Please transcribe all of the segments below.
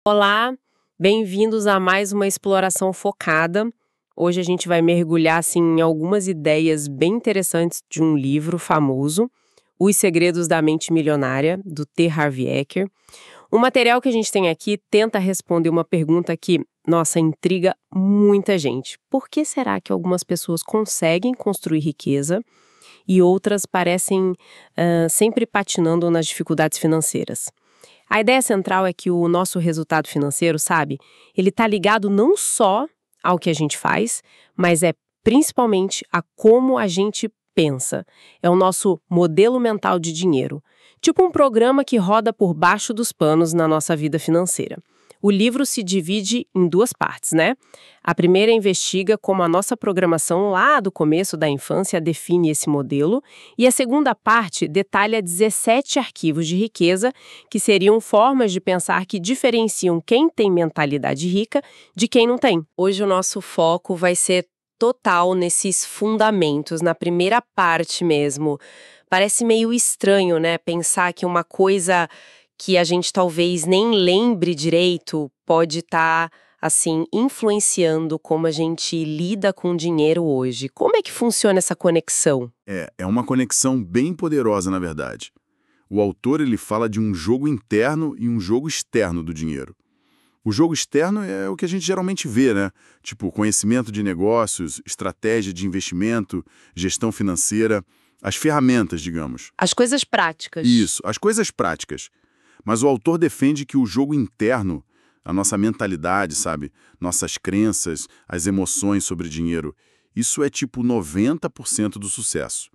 Olá, bem-vindos a mais uma exploração focada. Hoje a gente vai mergulhar assim, em algumas ideias bem interessantes de um livro famoso, Os Segredos da Mente Milionária, do T. Harv Eker. O material que a gente tem aqui tenta responder uma pergunta que, nossa, intriga muita gente. Por que será que algumas pessoas conseguem construir riqueza e outras parecem sempre patinando nas dificuldades financeiras? A ideia central é que o nosso resultado financeiro, sabe, ele está ligado não só ao que a gente faz, mas é principalmente a como a gente pensa. É o nosso modelo mental de dinheiro. Tipo um programa que roda por baixo dos panos na nossa vida financeira. O livro se divide em duas partes, né? A primeira investiga como a nossa programação lá do começo da infância define esse modelo, e a segunda parte detalha 17 arquivos de riqueza, que seriam formas de pensar que diferenciam quem tem mentalidade rica de quem não tem. Hoje o nosso foco vai ser total nesses fundamentos, na primeira parte mesmo. Parece meio estranho, né? Pensar que uma coisa que a gente talvez nem lembre direito pode estar, assim, influenciando como a gente lida com o dinheiro hoje. Como é que funciona essa conexão? É uma conexão bem poderosa, na verdade. O autor ele fala de um jogo interno e um jogo externo do dinheiro. O jogo externo é o que a gente geralmente vê, né? Tipo, conhecimento de negócios, estratégia de investimento, gestão financeira, as ferramentas, digamos. As coisas práticas. Isso, as coisas práticas. Mas o autor defende que o jogo interno, a nossa mentalidade, sabe? Nossas crenças, as emoções sobre dinheiro, isso é tipo 90% do sucesso.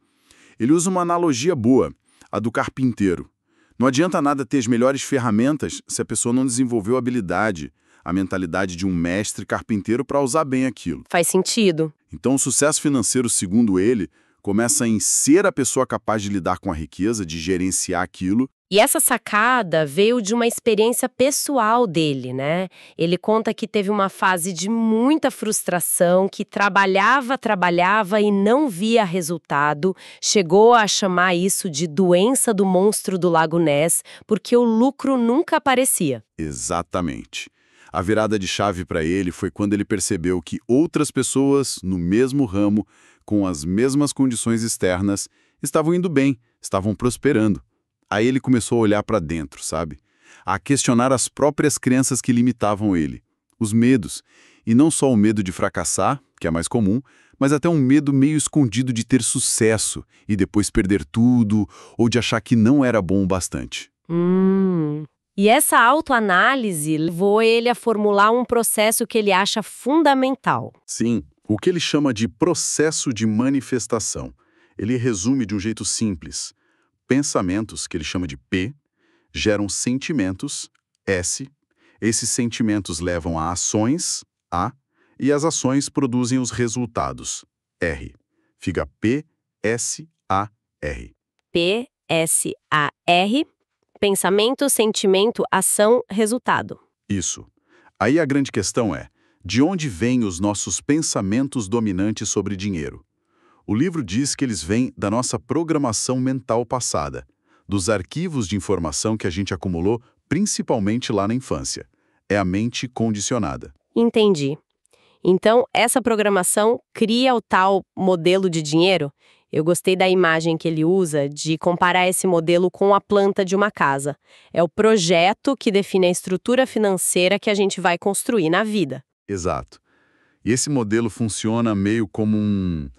Ele usa uma analogia boa, a do carpinteiro. Não adianta nada ter as melhores ferramentas se a pessoa não desenvolveu a habilidade, a mentalidade de um mestre carpinteiro para usar bem aquilo. Faz sentido. Então o sucesso financeiro, segundo ele, começa em ser a pessoa capaz de lidar com a riqueza, de gerenciar aquilo. E essa sacada veio de uma experiência pessoal dele, né? Ele conta que teve uma fase de muita frustração, que trabalhava e não via resultado. Chegou a chamar isso de doença do monstro do Lago Ness, porque o lucro nunca aparecia. Exatamente. A virada de chave para ele foi quando ele percebeu que outras pessoas, no mesmo ramo, com as mesmas condições externas, estavam indo bem, estavam prosperando. Aí ele começou a olhar para dentro, sabe? A questionar as próprias crenças que limitavam ele. Os medos. E não só o medo de fracassar, que é mais comum, mas até um medo meio escondido de ter sucesso e depois perder tudo, ou de achar que não era bom o bastante. E essa autoanálise levou ele a formular um processo que ele acha fundamental. Sim, o que ele chama de processo de manifestação. Ele resume de um jeito simples. Pensamentos, que ele chama de P, geram sentimentos, S. Esses sentimentos levam a ações, A, e as ações produzem os resultados, R. Fica P-S-A-R. P-S-A-R, pensamento, sentimento, ação, resultado. Isso. Aí a grande questão é, de onde vêm os nossos pensamentos dominantes sobre dinheiro? O livro diz que eles vêm da nossa programação mental passada, dos arquivos de informação que a gente acumulou principalmente lá na infância. É a mente condicionada. Entendi. Então, essa programação cria o tal modelo de dinheiro? Eu gostei da imagem que ele usa de comparar esse modelo com a planta de uma casa. É o projeto que define a estrutura financeira que a gente vai construir na vida. Exato. E esse modelo funciona meio como um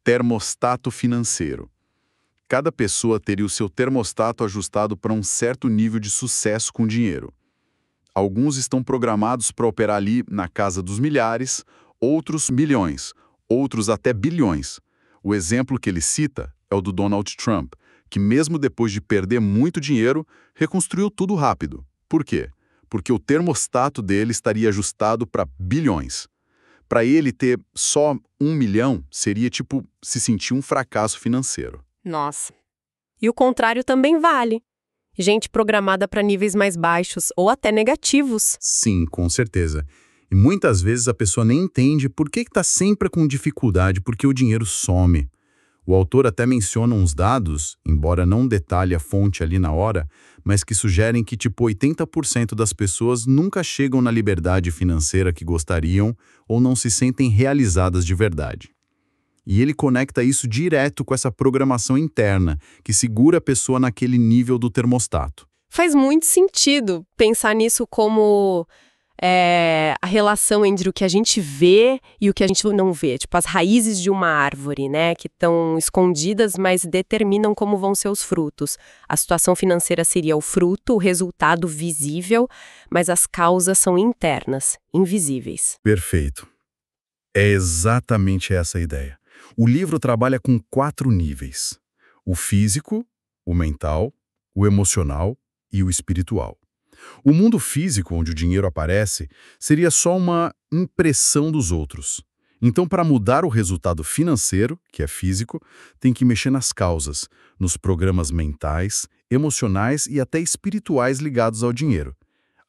termostato financeiro. Cada pessoa teria o seu termostato ajustado para um certo nível de sucesso com dinheiro. Alguns estão programados para operar ali na casa dos milhares, outros milhões, outros até bilhões. O exemplo que ele cita é o do Donald Trump, que mesmo depois de perder muito dinheiro, reconstruiu tudo rápido. Por quê? Porque o termostato dele estaria ajustado para bilhões. Para ele ter só 1 milhão, seria tipo se sentir um fracasso financeiro. Nossa. E o contrário também vale. Gente programada para níveis mais baixos ou até negativos. Sim, com certeza. E muitas vezes a pessoa nem entende por que está sempre com dificuldade, porque o dinheiro some. O autor até menciona uns dados, embora não detalhe a fonte ali na hora, mas que sugerem que tipo 80% das pessoas nunca chegam na liberdade financeira que gostariam ou não se sentem realizadas de verdade. E ele conecta isso direto com essa programação interna, que segura a pessoa naquele nível do termostato. Faz muito sentido pensar nisso como a relação entre o que a gente vê e o que a gente não vê. Tipo, as raízes de uma árvore, né? Que estão escondidas, mas determinam como vão ser os frutos. A situação financeira seria o fruto, o resultado visível, mas as causas são internas, invisíveis. Perfeito. É exatamente essa a ideia. O livro trabalha com 4 níveis: o físico, o mental, o emocional e o espiritual. O mundo físico, onde o dinheiro aparece, seria só uma impressão dos outros. Então, para mudar o resultado financeiro, que é físico, tem que mexer nas causas, nos programas mentais, emocionais e até espirituais ligados ao dinheiro.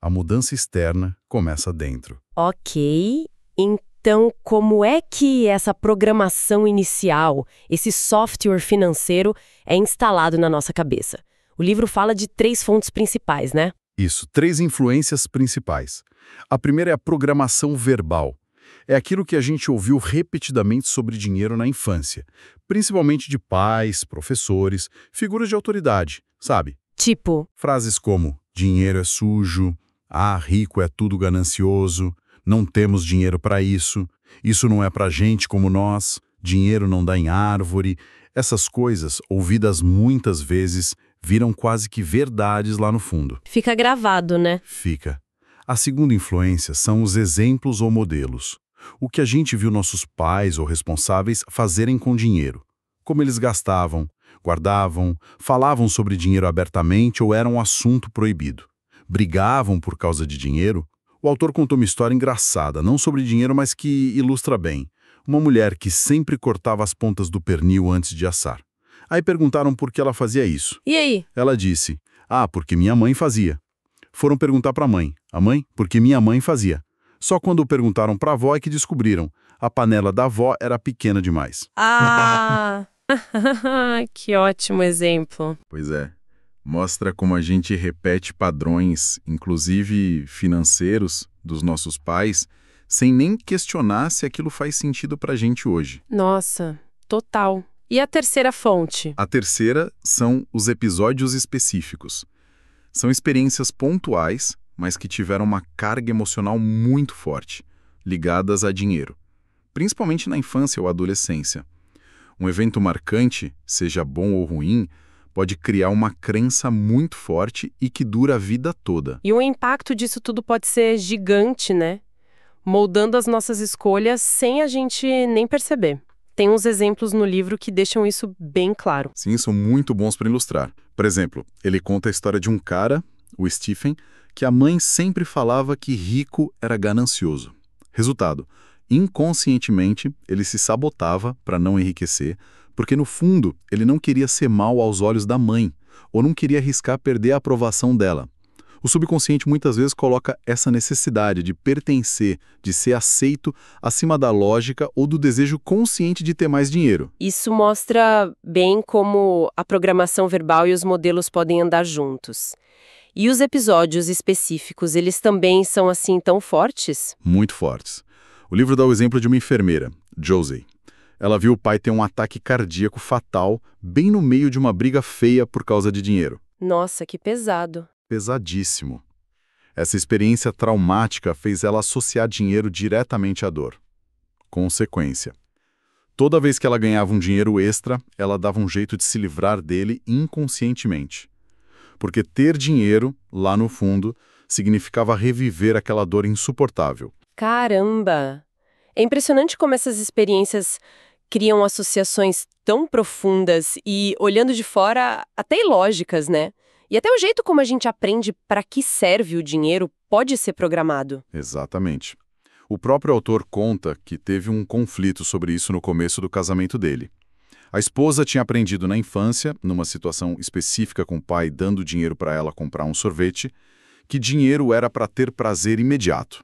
A mudança externa começa dentro. Ok, então como é que essa programação inicial, esse software financeiro, é instalado na nossa cabeça? O livro fala de 3 fontes principais, né? Isso, 3 influências principais. A primeira é a programação verbal. É aquilo que a gente ouviu repetidamente sobre dinheiro na infância, principalmente de pais, professores, figuras de autoridade, sabe? Tipo, Frases como: dinheiro é sujo, rico é tudo ganancioso, não temos dinheiro para isso não é pra gente como nós, dinheiro não dá em árvore. Essas coisas, ouvidas muitas vezes, viram quase que verdades lá no fundo. fica gravado, né? Fica. A segunda influência são os exemplos ou modelos. O que a gente viu nossos pais ou responsáveis fazerem com dinheiro. Como eles gastavam, guardavam, falavam sobre dinheiro abertamente ou era um assunto proibido. Brigavam por causa de dinheiro. O autor contou uma história engraçada, não sobre dinheiro, mas que ilustra bem. Uma mulher que sempre cortava as pontas do pernil antes de assar. Aí perguntaram por que ela fazia isso. E aí? Ela disse: porque minha mãe fazia. Foram perguntar para a mãe. A mãe? Porque minha mãe fazia. Só quando perguntaram para a avó é que descobriram. A panela da avó era pequena demais. Ah! Que ótimo exemplo. Pois é. Mostra como a gente repete padrões, inclusive financeiros, dos nossos pais, sem nem questionar se aquilo faz sentido para a gente hoje. Nossa, total. E a terceira fonte? A terceira são os episódios específicos. São experiências pontuais, mas que tiveram uma carga emocional muito forte, ligadas a dinheiro, principalmente na infância ou adolescência. Um evento marcante, seja bom ou ruim, pode criar uma crença muito forte e que dura a vida toda. E o impacto disso tudo pode ser gigante, né? Moldando as nossas escolhas sem a gente nem perceber. Tem uns exemplos no livro que deixam isso bem claro. Sim, são muito bons para ilustrar. Por exemplo, ele conta a história de um cara, o Stephen, que a mãe sempre falava que rico era ganancioso. Resultado, inconscientemente, ele se sabotava para não enriquecer, porque no fundo ele não queria ser mal aos olhos da mãe, ou não queria arriscar perder a aprovação dela. O subconsciente muitas vezes coloca essa necessidade de pertencer, de ser aceito, acima da lógica ou do desejo consciente de ter mais dinheiro. Isso mostra bem como a programação verbal e os modelos podem andar juntos. E os episódios específicos, eles também são assim tão fortes? Muito fortes. O livro dá o exemplo de uma enfermeira, Josie. Ela viu o pai ter um ataque cardíaco fatal bem no meio de uma briga feia por causa de dinheiro. Nossa, que pesado. Pesadíssimo. Essa experiência traumática fez ela associar dinheiro diretamente à dor. Consequência: toda vez que ela ganhava um dinheiro extra, ela dava um jeito de se livrar dele inconscientemente. Porque ter dinheiro, lá no fundo, significava reviver aquela dor insuportável. Caramba! É impressionante como essas experiências criam associações tão profundas e, olhando de fora, até ilógicas, né? E até o jeito como a gente aprende para que serve o dinheiro pode ser programado. Exatamente. O próprio autor conta que teve um conflito sobre isso no começo do casamento dele. A esposa tinha aprendido na infância, numa situação específica com o pai dando dinheiro para ela comprar um sorvete, que dinheiro era para ter prazer imediato.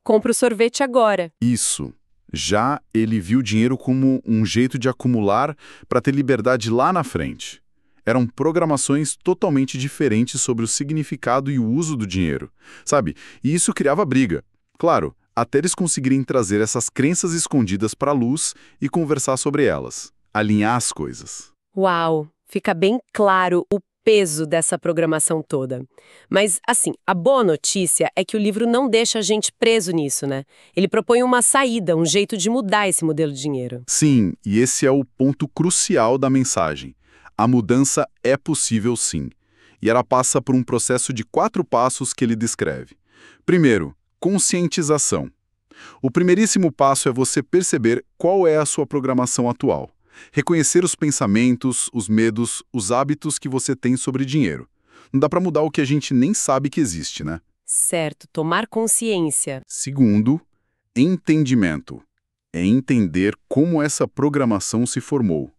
Compra o sorvete agora. Isso. Já ele viu o dinheiro como um jeito de acumular para ter liberdade lá na frente. Eram programações totalmente diferentes sobre o significado e o uso do dinheiro, sabe? E isso criava briga. Claro, até eles conseguirem trazer essas crenças escondidas para a luz e conversar sobre elas, alinhar as coisas. Uau, fica bem claro o peso dessa programação toda. Mas, assim, a boa notícia é que o livro não deixa a gente preso nisso, né? Ele propõe uma saída, um jeito de mudar esse modelo de dinheiro. Sim, e esse é o ponto crucial da mensagem. A mudança é possível sim. E ela passa por um processo de 4 passos que ele descreve. Primeiro, conscientização. O primeiríssimo passo é você perceber qual é a sua programação atual. Reconhecer os pensamentos, os medos, os hábitos que você tem sobre dinheiro. Não dá para mudar o que a gente nem sabe que existe, né? Certo, tomar consciência. Segundo, entendimento. É entender como essa programação se formou.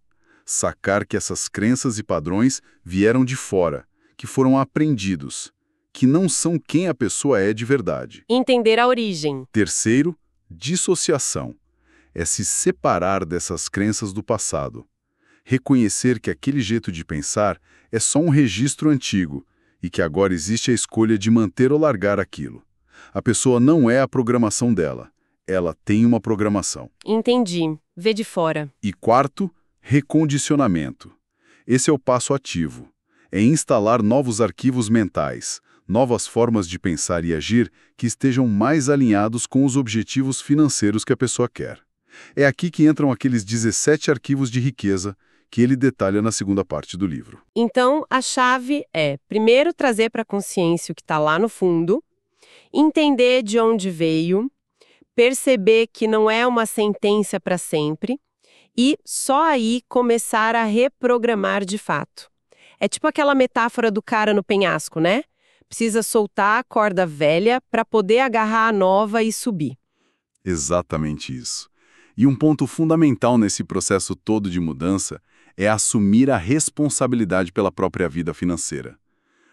Sacar que essas crenças e padrões vieram de fora, que foram aprendidos, que não são quem a pessoa é de verdade. Entender a origem. Terceiro, dissociação. É se separar dessas crenças do passado. Reconhecer que aquele jeito de pensar é só um registro antigo e que agora existe a escolha de manter ou largar aquilo. A pessoa não é a programação dela. Ela tem uma programação. Entendi. Vê de fora. E quarto, recondicionamento. Esse é o passo ativo. É instalar novos arquivos mentais, novas formas de pensar e agir que estejam mais alinhados com os objetivos financeiros que a pessoa quer. É aqui que entram aqueles 17 arquivos de riqueza que ele detalha na segunda parte do livro. Então, a chave é, primeiro, trazer para a consciência o que está lá no fundo, entender de onde veio, perceber que não é uma sentença para sempre e só aí começar a reprogramar de fato. É tipo aquela metáfora do cara no penhasco, né? Precisa soltar a corda velha para poder agarrar a nova e subir. Exatamente isso. E um ponto fundamental nesse processo todo de mudança é assumir a responsabilidade pela própria vida financeira.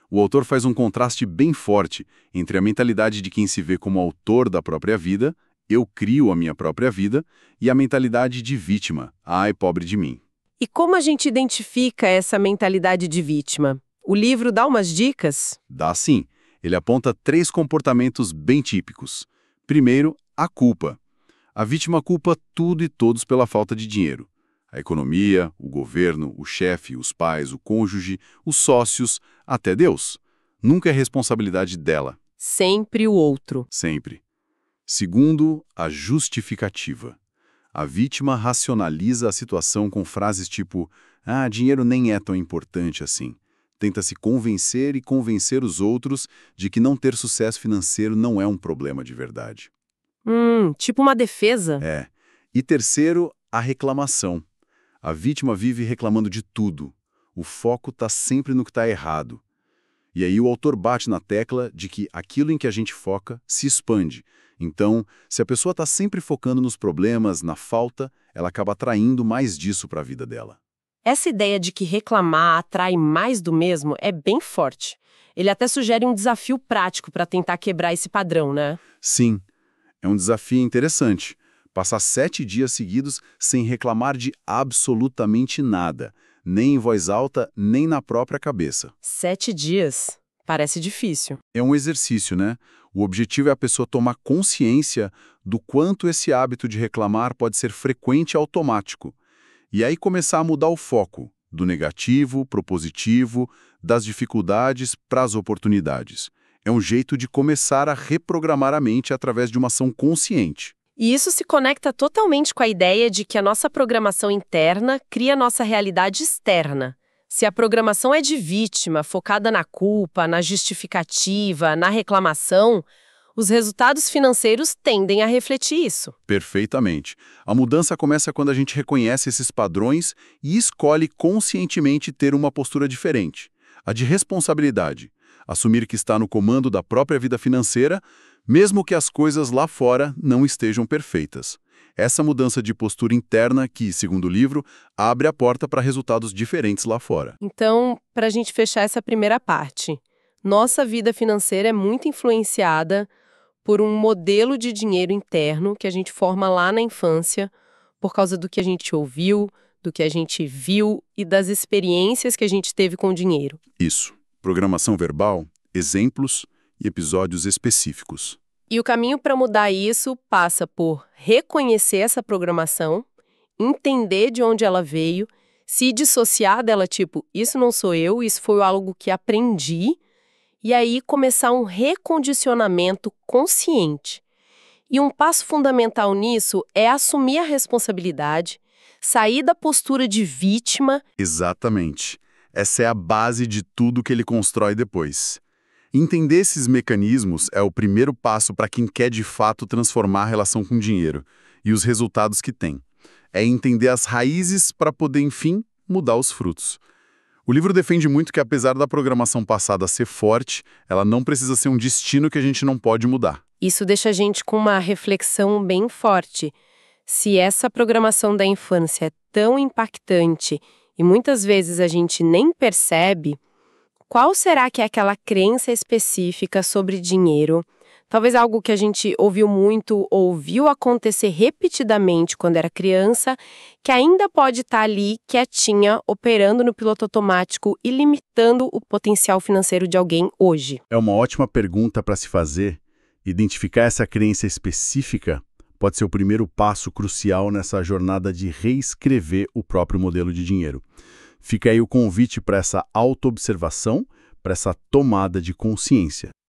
O autor faz um contraste bem forte entre a mentalidade de quem se vê como autor da própria vida, eu crio a minha própria vida, e a mentalidade de vítima, ai, pobre de mim. E como a gente identifica essa mentalidade de vítima? O livro dá umas dicas? Dá sim. Ele aponta 3 comportamentos bem típicos. Primeiro, a culpa. A vítima culpa tudo e todos pela falta de dinheiro. A economia, o governo, o chefe, os pais, o cônjuge, os sócios, até Deus. Nunca é responsabilidade dela. Sempre o outro. Sempre. Segundo, a justificativa. A vítima racionaliza a situação com frases tipo dinheiro nem é tão importante assim. Tenta se convencer e convencer os outros de que não ter sucesso financeiro não é um problema de verdade. Tipo uma defesa? É. E terceiro, a reclamação. A vítima vive reclamando de tudo. O foco está sempre no que está errado. E aí o autor bate na tecla de que aquilo em que a gente foca se expande. Então, se a pessoa está sempre focando nos problemas, na falta, ela acaba atraindo mais disso para a vida dela. Essa ideia de que reclamar atrai mais do mesmo é bem forte. Ele até sugere um desafio prático para tentar quebrar esse padrão, né? Sim, é um desafio interessante. Passar 7 dias seguidos sem reclamar de absolutamente nada, nem em voz alta, nem na própria cabeça. 7 dias. Parece difícil. É um exercício, né? O objetivo é a pessoa tomar consciência do quanto esse hábito de reclamar pode ser frequente e automático. E aí começar a mudar o foco, do negativo para o positivo, das dificuldades para as oportunidades. É um jeito de começar a reprogramar a mente através de uma ação consciente. E isso se conecta totalmente com a ideia de que a nossa programação interna cria a nossa realidade externa. Se a programação é de vítima, focada na culpa, na justificativa, na reclamação, os resultados financeiros tendem a refletir isso. Perfeitamente. A mudança começa quando a gente reconhece esses padrões e escolhe conscientemente ter uma postura diferente. A de responsabilidade. Assumir que está no comando da própria vida financeira, mesmo que as coisas lá fora não estejam perfeitas. Essa mudança de postura interna que, segundo o livro, abre a porta para resultados diferentes lá fora. Então, para a gente fechar essa primeira parte, nossa vida financeira é muito influenciada por um modelo de dinheiro interno que a gente forma lá na infância por causa do que a gente ouviu, do que a gente viu e das experiências que a gente teve com o dinheiro. Isso. Programação verbal, exemplos e episódios específicos. E o caminho para mudar isso passa por reconhecer essa programação, entender de onde ela veio, se dissociar dela, tipo, isso não sou eu, isso foi algo que aprendi, e aí começar um recondicionamento consciente. E um passo fundamental nisso é assumir a responsabilidade, sair da postura de vítima. Exatamente. Essa é a base de tudo que ele constrói depois. Entender esses mecanismos é o primeiro passo para quem quer de fato transformar a relação com o dinheiro e os resultados que tem. É entender as raízes para poder, enfim, mudar os frutos. O livro defende muito que, apesar da programação passada ser forte, ela não precisa ser um destino que a gente não pode mudar. Isso deixa a gente com uma reflexão bem forte. Se essa programação da infância é tão impactante e muitas vezes a gente nem percebe, qual será que é aquela crença específica sobre dinheiro? Talvez algo que a gente ouviu muito ou viu acontecer repetidamente quando era criança, que ainda pode estar ali quietinha, operando no piloto automático e limitando o potencial financeiro de alguém hoje. É uma ótima pergunta para se fazer. Identificar essa crença específica pode ser o primeiro passo crucial nessa jornada de reescrever o próprio modelo de dinheiro. Fica aí o convite para essa autoobservação, para essa tomada de consciência.